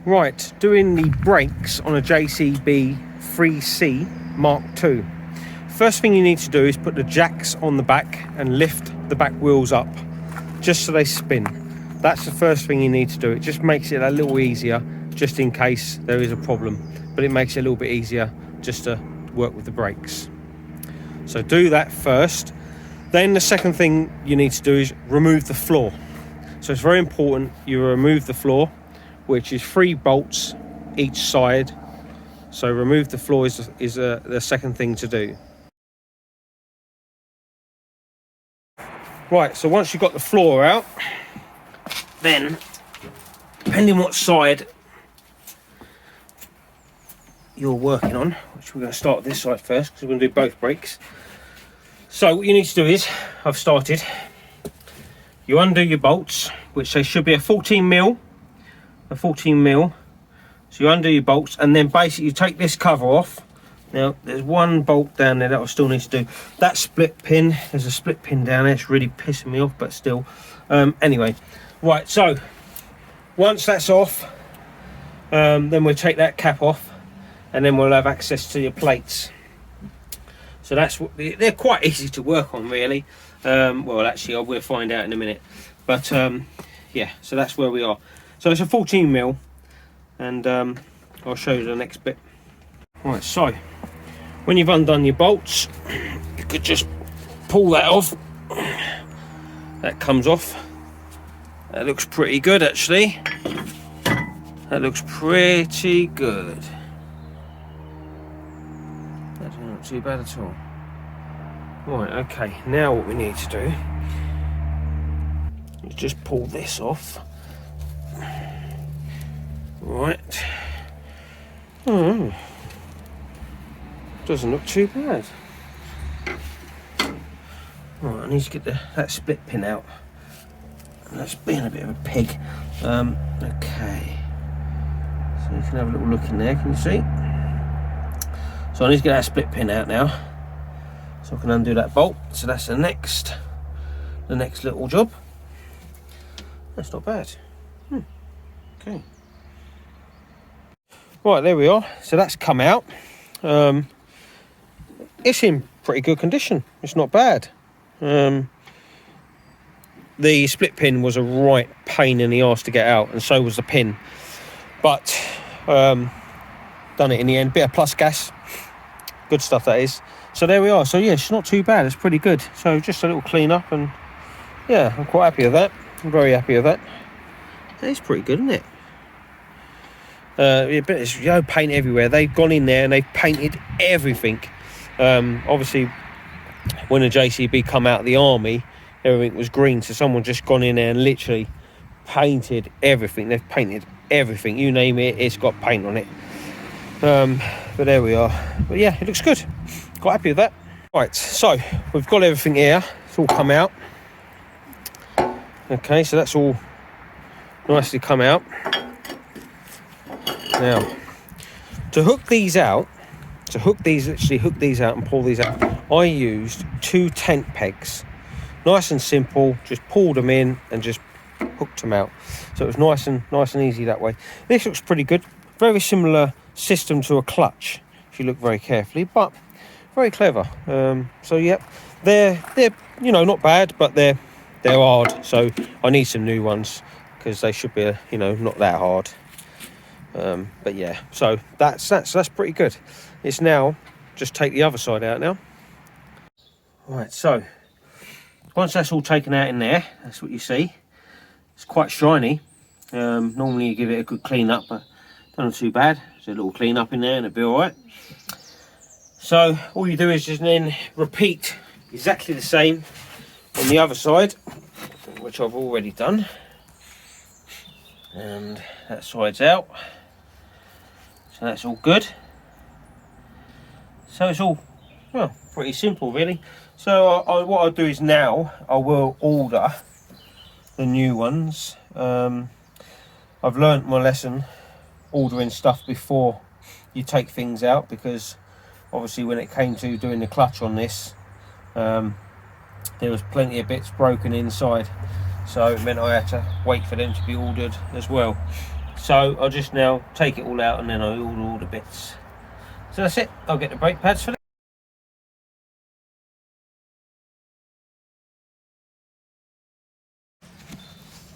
Right, doing the brakes on a JCB 3C Mark II. First thing you need to do is put the jacks on the back and lift the back wheels up just so they spin. That's the first thing you need to do. It just makes it a little easier just in case there is a problem, but it makes it a little bit easier just to work with the brakes. So do that first. Then the second thing you need to do is remove the floor. So it's very important you remove the floor, which is 3 bolts each side. So remove the floor is the second thing to do. Right, so once you've got the floor out, then depending what side you're working on, which we're going to start with this side first because we're going to do both brakes. So what you need to do is, I've started, you undo your bolts, which they should be a 14 mil. So you undo your bolts and then basically you take this cover off. Now there's one bolt down there that I still need to do. That split pin, there's a split pin down there, it's really pissing me off, but still. Anyway, right, so once that's off, then we'll take that cap off and then we'll have access to your plates. So that's what they're quite easy to work on, really. Well, actually, we'll find out in a minute. But yeah, so that's where we are. So it's a 14 mil, and I'll show you the next bit. Right, so when you've undone your bolts, you could just pull that off. That comes off. That looks pretty good, actually. That looks pretty good. That's not too bad at all. Right, okay, now what we need to do is just pull this off. Right. Doesn't look too bad. Right, I need to get that split pin out. That's being a bit of a pig. Okay. So you can have a little look in there, can you see? So I need to get that split pin out now, so I can undo that bolt. So that's the next little job. That's not bad. Okay. Right, there we are. So that's come out. It's in pretty good condition. It's not bad. The split pin was a right pain in the arse to get out, and so was the pin. But done it in the end. Bit of plus gas. Good stuff, that is. So there we are. So yeah, it's not too bad. It's pretty good. So just a little clean up, and yeah, I'm quite happy with that. I'm very happy with that. It's pretty good, isn't it? Yeah, but it's paint everywhere. They've gone in there and they've painted everything. Obviously, when the JCB come out of the army, everything was green. So someone just gone in there and literally painted everything. They've painted everything. You name it, it's got paint on it. But there we are. But yeah, it looks good. Quite happy with that. Right, so we've got everything here. It's all come out. Okay, so that's all nicely come out. Now, to hook these out, literally hook these out and pull these out, I used 2 tent pegs. Nice and simple, just pulled them in and just hooked them out. So it was nice and easy that way. This looks pretty good. Very similar system to a clutch, if you look very carefully, but very clever. So yeah, they're not bad, but they're hard. So I need some new ones because they should be not that hard. But yeah, so that's pretty good. It's now just take the other side out now. Right, so once that's all taken out in there, that's what you see. It's quite shiny. Normally you give it a good clean up, but not too bad. There's a little clean up in there and it'll be all right. So all you do is just then repeat exactly the same on the other side, which I've already done. And that side's out. So that's all good. So it's all, well, pretty simple really. So what I'll do is now I will order the new ones. I've learnt my lesson ordering stuff before you take things out, because obviously when it came to doing the clutch on this, there was plenty of bits broken inside, so it meant I had to wait for them to be ordered as well. So I'll just now take it all out and then I'll order all the bits. So that's it. I'll get the brake pads for that.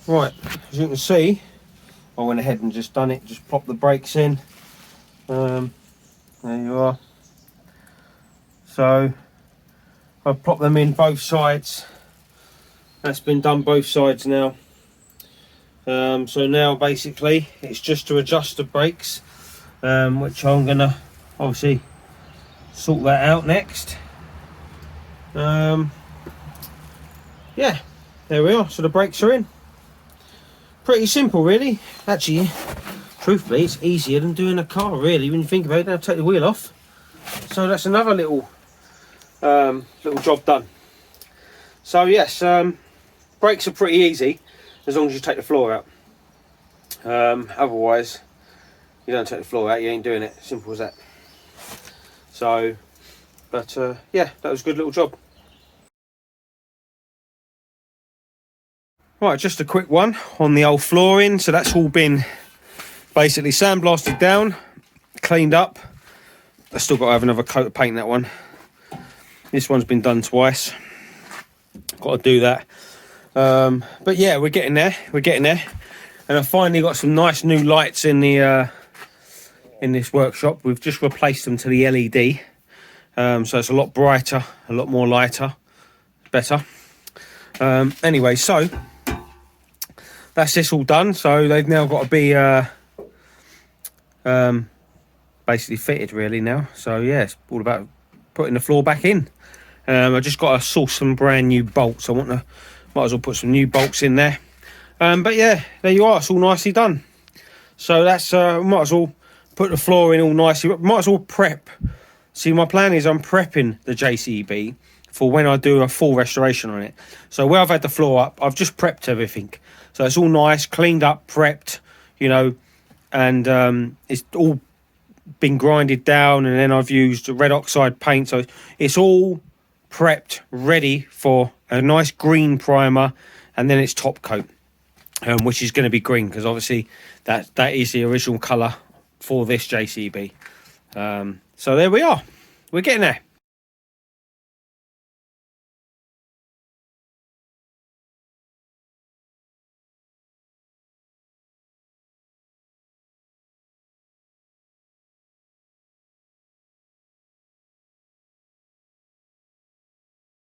Right, as you can see, I went ahead and just done it. Just pop the brakes in. There you are. So I've plopped them in both sides. That's been done both sides now. So now basically it's just to adjust the brakes, which I'm gonna obviously sort that out next. Yeah, there we are. So the brakes are in. Pretty simple, really. Actually, truthfully, it's easier than doing a car, really, when you think about it. Now take the wheel off. So that's another little job done. So yes, brakes are pretty easy as long as you take the floor out. Otherwise, you don't take the floor out, you ain't doing it. Simple as that. So, but yeah, that was a good little job. Right, just a quick one on the old flooring. So that's all been basically sandblasted down, cleaned up. I still got to have another coat of paint in that one. This one's been done twice. Got to do that. But yeah, we're getting there. We're getting there. And I finally got some nice new lights in the in this workshop. We've just replaced them to the LED. So it's a lot brighter, a lot more lighter, better. Anyway, so that's this all done. So they've now got to be basically fitted really now. So yeah, it's all about putting the floor back in. I just got to source some brand new bolts. Might as well put some new bolts in there. But yeah, there you are. It's all nicely done. So that's might as well put the floor in all nicely. Might as well prep. See, my plan is I'm prepping the JCB for when I do a full restoration on it. So where I've had the floor up, I've just prepped everything. So it's all nice, cleaned up, prepped, you know, and it's all been grinded down, and then I've used red oxide paint. So it's all prepped, ready for a nice green primer, and then it's top coat, which is going to be green because obviously that is the original colour for this JCB. So there we are. We're getting there.